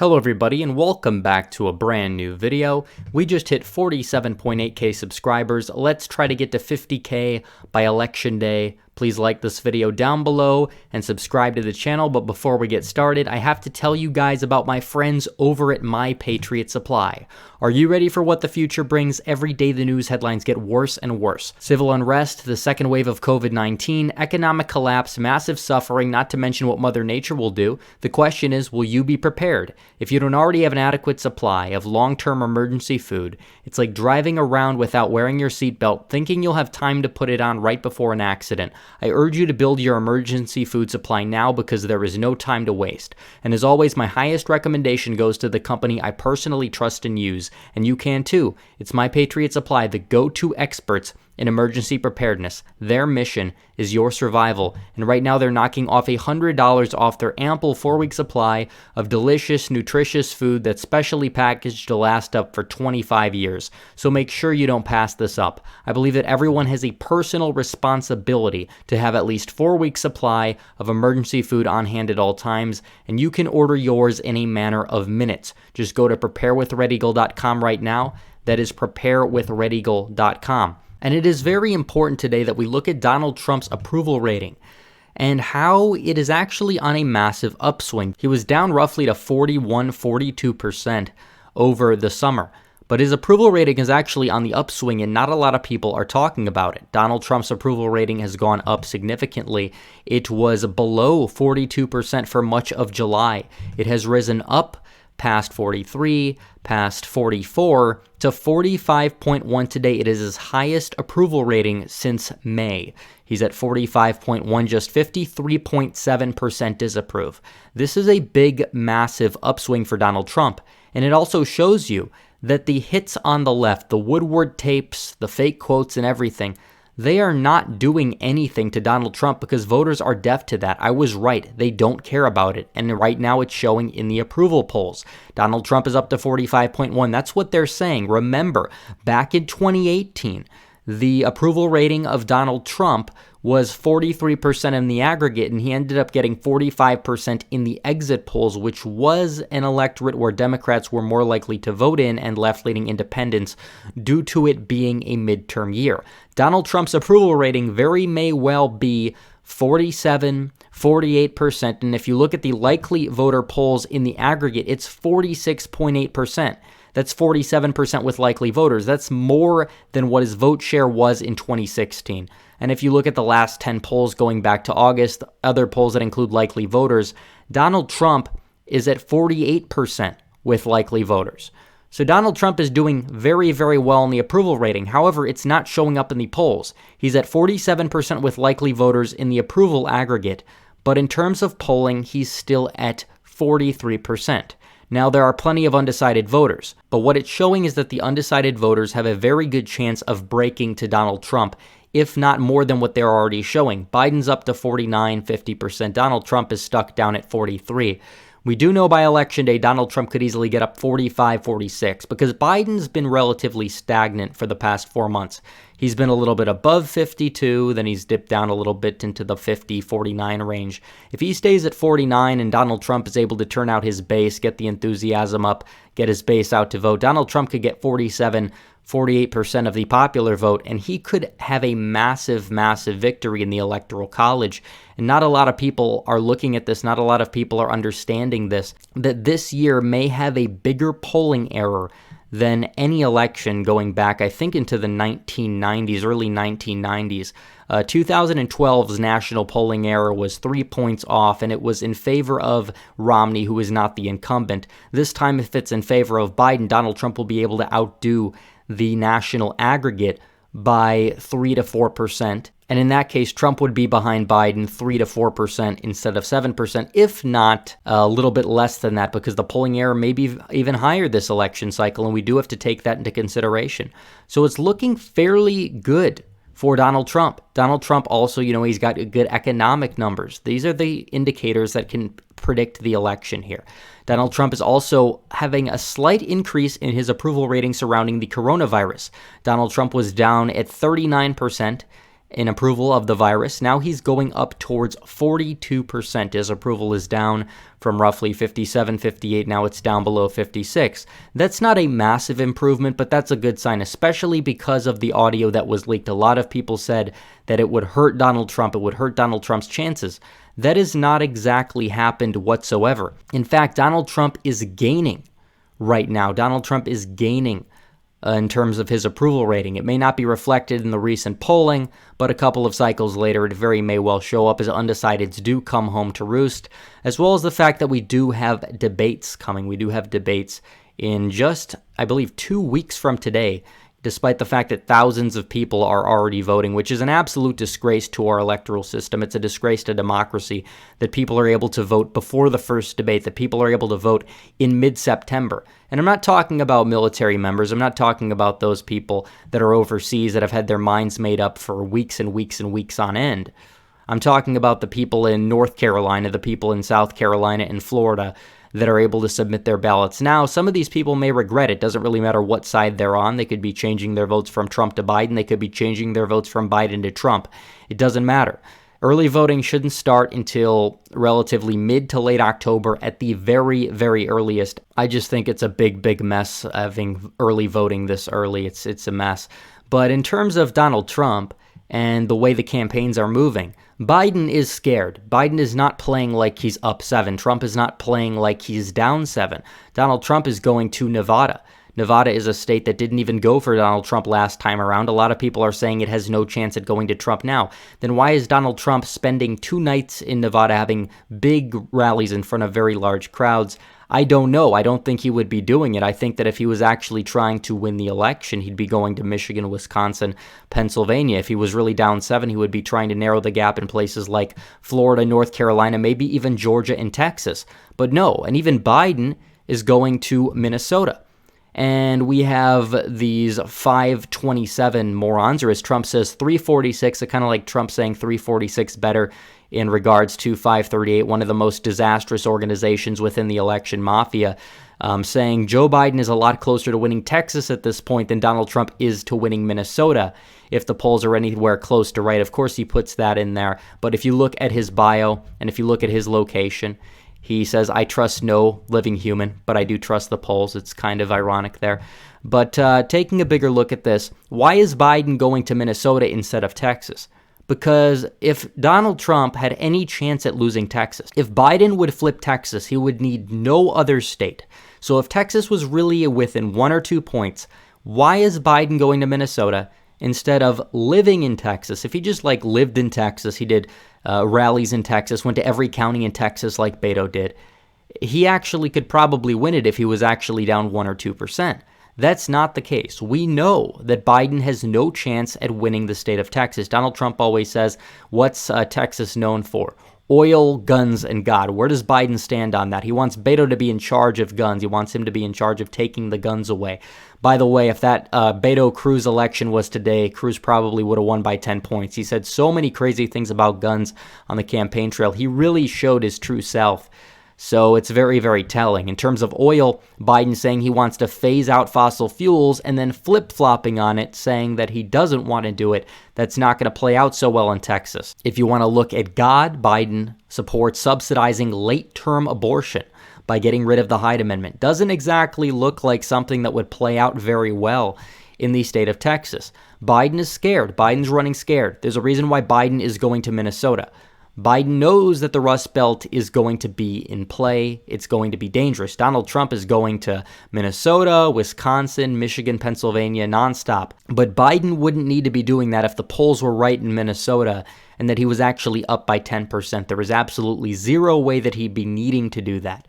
Hello everybody and welcome back to a brand new video. We just hit 47.8k subscribers. Let's try to get to 50k by election day. Please like this video down below and subscribe to the channel. But before we get started, I have to tell you guys about my friends over at My Patriot Supply. Are you ready for what the future brings? Every day the news headlines get worse and worse. Civil unrest, the second wave of COVID-19, economic collapse, massive suffering, not to mention what Mother Nature will do. The question is, will you be prepared? If you don't already have an adequate supply of long-term emergency food, it's like driving around without wearing your seatbelt, thinking you'll have time to put it on right before an accident. I urge you to build your emergency food supply now because there is no time to waste. And as always, my highest recommendation goes to the company I personally trust and use, and you can too. It's My Patriot Supply, the go-to experts in emergency preparedness. Their mission is your survival, and right now they're knocking off $100 off their ample 4-week supply of delicious, nutritious food that's specially packaged to last up for 25 years. So make sure you don't pass this up. I believe that everyone has a personal responsibility to have at least 4-week supply of emergency food on hand at all times, and you can order yours in a matter of minutes. Just go to preparewithredeagle.com right now. That is preparewithredeagle.com. And it is very important today that we look at Donald Trump's approval rating and how it is actually on a massive upswing. He was down roughly to 42% over the summer. But his approval rating is actually on the upswing, and not a lot of people are talking about it. Donald Trump's approval rating has gone up significantly. It was below 42% for much of July. It has risen up past 43, past 44, to 45.1 today. It is his highest approval rating since May. He's at 45.1, just 53.7% disapprove. This is a big, massive upswing for Donald Trump, and it also shows you that the hits on the left, the Woodward tapes, the fake quotes and everything, they are not doing anything to Donald Trump because voters are deaf to that. I was right. They don't care about it. And right now it's showing in the approval polls. Donald Trump is up to 45.1. That's what they're saying. Remember, back in 2018, the approval rating of Donald Trump was 43% in the aggregate, and he ended up getting 45% in the exit polls, which was an electorate where Democrats were more likely to vote in and left-leaning independents due to it being a midterm year. Donald Trump's approval rating very may well be 47, 48%, and if you look at the likely voter polls in the aggregate, it's 46.8%. That's 47% with likely voters. That's more than what his vote share was in 2016. And if you look at the last 10 polls going back to August, other polls that include likely voters, Donald Trump is at 48% with likely voters. So Donald Trump is doing very, very well in the approval rating. However, it's not showing up in the polls. He's at 47% with likely voters in the approval aggregate, but in terms of polling, he's still at 43%. Now, there are plenty of undecided voters, but what it's showing is that the undecided voters have a very good chance of breaking to Donald Trump, if not more than what they're already showing. Biden's up to 49, 50%. Donald Trump is stuck down at 43. We do know by election day, Donald Trump could easily get up 45, 46, because Biden's been relatively stagnant for the past 4 months. He's been a little bit above 52, then he's dipped down a little bit into the 50, 49 range. If he stays at 49 and Donald Trump is able to turn out his base, get the enthusiasm up, get his base out to vote, Donald Trump could get 47, 48% of the popular vote, and he could have a massive, massive victory in the Electoral College. And not a lot of people are looking at this, not a lot of people are understanding this, that this year may have a bigger polling error than any election going back, I think, into the 1990s, early 1990s. 2012's national polling error was 3 points off, and it was in favor of Romney, who is not the incumbent. This time, if it's in favor of Biden, Donald Trump will be able to outdo the national aggregate by 3 to 4%. And in that case, Trump would be behind Biden 3 to 4% instead of 7%, if not a little bit less than that, because the polling error may be even higher this election cycle, and we do have to take that into consideration. So it's looking fairly good for Donald Trump. Donald Trump also, he's got good economic numbers. These are the indicators that can predict the election here. Donald Trump is also having a slight increase in his approval rating surrounding the coronavirus. Donald Trump was down at 39%. in approval of the virus. Now he's going up towards 42%. His approval is down from roughly 57, 58. Now it's down below 56. That's not a massive improvement, but that's a good sign, especially because of the audio that was leaked. A lot of people said that it would hurt Donald Trump. It would hurt Donald Trump's chances. That has not exactly happened whatsoever. In fact, Donald Trump is gaining right now. Donald Trump is gaining in terms of his approval rating. It may not be reflected in the recent polling, but a couple of cycles later, it very may well show up as undecideds do come home to roost, as well as the fact that we do have debates coming. We do have debates in just, I believe, 2 weeks from today, despite the fact that thousands of people are already voting, which is an absolute disgrace to our electoral system. It's a disgrace to democracy that people are able to vote before the first debate, that people are able to vote in mid-September. And I'm not talking about military members. I'm not talking about those people that are overseas that have had their minds made up for weeks and weeks and weeks on end. I'm talking about the people in North Carolina, the people in South Carolina and Florida that are able to submit their ballots now. Some of these people may regret it. Doesn't really matter what side they're on. They could be changing their votes from Trump to Biden. They could be changing their votes from Biden to Trump. It doesn't matter. Early voting shouldn't start until relatively mid to late October at the very, very earliest. I just think it's a big, big mess having early voting this early. It's a mess. But in terms of Donald Trump and the way the campaigns are moving, Biden is scared. Biden is not playing like he's up 7. Trump is not playing like he's down 7. Donald Trump is going to Nevada. Nevada is a state that didn't even go for Donald Trump last time around. A lot of people are saying it has no chance at going to Trump now. Then why is Donald Trump spending 2 nights in Nevada having big rallies in front of very large crowds? I don't know. I don't think he would be doing it. I think that if he was actually trying to win the election, he'd be going to Michigan, Wisconsin, Pennsylvania. If he was really down 7, he would be trying to narrow the gap in places like Florida, North Carolina, maybe even Georgia and Texas. But no, and even Biden is going to Minnesota. And we have these 527 morons, or as Trump says, 346. Kind of like Trump saying 346 better in regards to 538, one of the most disastrous organizations within the election mafia, saying Joe Biden is a lot closer to winning Texas at this point than Donald Trump is to winning Minnesota if the polls are anywhere close to right. Of course, he puts that in there. But if you look at his bio and if you look at his location, he says, I trust no living human, but I do trust the polls. It's kind of ironic there. But taking a bigger look at this, why is Biden going to Minnesota instead of Texas? Because if Donald Trump had any chance at losing Texas, if Biden would flip Texas, he would need no other state. So if Texas was really within 1 or 2 points, why is Biden going to Minnesota instead of living in Texas? If he just lived in Texas, he did rallies in Texas, went to every county in Texas like Beto did, he actually could probably win it if he was actually down 1 or 2%. That's not the case. We know that Biden has no chance at winning the state of Texas. Donald Trump always says, what's Texas known for? Oil, guns, and God. Where does Biden stand on that? He wants Beto to be in charge of guns. He wants him to be in charge of taking the guns away. By the way, if that Beto-Cruz election was today, Cruz probably would have won by 10 points. He said so many crazy things about guns on the campaign trail. He really showed his true self. So it's very, very telling. In terms of oil, Biden saying he wants to phase out fossil fuels and then flip-flopping on it, saying that he doesn't want to do it. That's not going to play out so well in Texas. If you want to look at God, Biden supports subsidizing late-term abortion by getting rid of the Hyde Amendment. Doesn't exactly look like something that would play out very well in the state of Texas. Biden is scared. Biden's running scared. There's a reason why Biden is going to Minnesota. Biden knows that the Rust Belt is going to be in play. It's going to be dangerous. Donald Trump is going to Minnesota, Wisconsin, Michigan, Pennsylvania, nonstop. But Biden wouldn't need to be doing that if the polls were right in Minnesota and that he was actually up by 10%. There was absolutely zero way that he'd be needing to do that.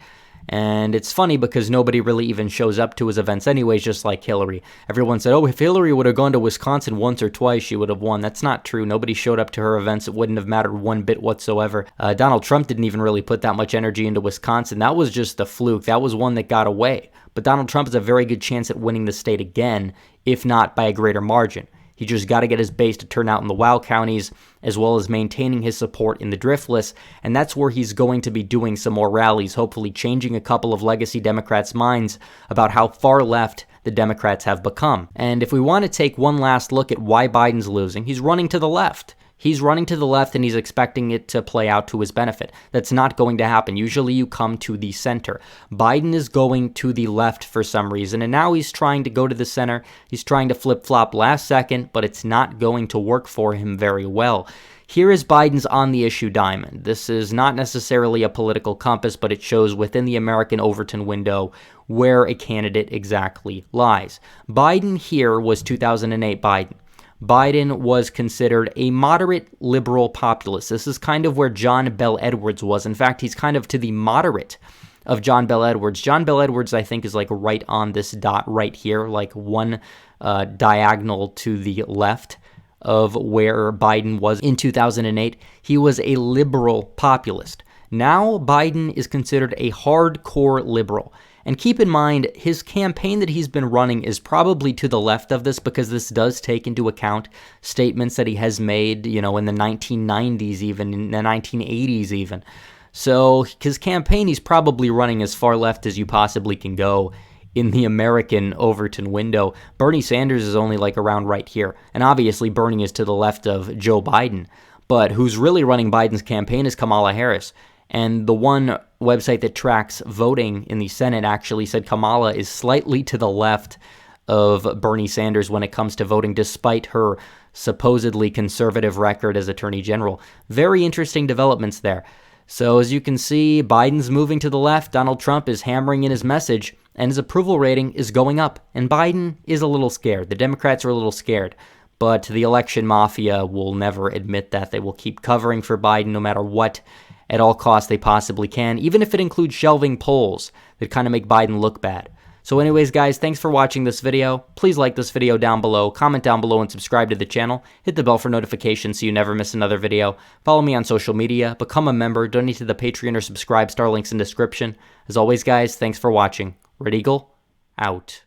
And it's funny because nobody really even shows up to his events anyways, just like Hillary. Everyone said, oh, if Hillary would have gone to Wisconsin once or twice, she would have won. That's not true. Nobody showed up to her events. It wouldn't have mattered one bit whatsoever. Donald Trump didn't even really put that much energy into Wisconsin. That was just a fluke. That was one that got away. But Donald Trump has a very good chance at winning the state again, if not by a greater margin. He just got to get his base to turn out in the wild counties, as well as maintaining his support in the driftless, and that's where he's going to be doing some more rallies, hopefully changing a couple of legacy Democrats' minds about how far left the Democrats have become. And if we want to take one last look at why Biden's losing, he's running to the left. He's running to the left and he's expecting it to play out to his benefit. That's not going to happen. Usually you come to the center. Biden is going to the left for some reason, and now he's trying to go to the center. He's trying to flip-flop last second, but it's not going to work for him very well. Here is Biden's on the issue diamond. This is not necessarily a political compass, but it shows within the American Overton window where a candidate exactly lies. Biden here was 2008 Biden. Biden was considered a moderate liberal populist. This is kind of where John Bel Edwards was. In fact, he's kind of to the moderate of John Bel Edwards. John Bel Edwards, I think, is like right on this dot right here, like one diagonal to the left of where Biden was in 2008. He was a liberal populist. Now Biden is considered a hardcore liberal. And keep in mind, his campaign that he's been running is probably to the left of this, because this does take into account statements that he has made, in the 1990s, even in the 1980s even. So his campaign, he's probably running as far left as you possibly can go in the American Overton window. Bernie Sanders is only like around right here. And obviously Bernie is to the left of Joe Biden. But who's really running Biden's campaign is Kamala Harris. And the one website that tracks voting in the Senate actually said Kamala is slightly to the left of Bernie Sanders when it comes to voting, despite her supposedly conservative record as Attorney General. Very interesting developments there. So as you can see, Biden's moving to the left, Donald Trump is hammering in his message, and his approval rating is going up. And Biden is a little scared. The Democrats are a little scared. But the election mafia will never admit that. They will keep covering for Biden no matter what, at all costs they possibly can, even if it includes shelving polls that kind of make Biden look bad. So anyways, guys, thanks for watching this video. Please like this video down below, comment down below, and subscribe to the channel. Hit the bell for notifications so you never miss another video. Follow me on social media, become a member, donate to the Patreon, or subscribe. Star links in description. As always, guys, thanks for watching. Red Eagle, out.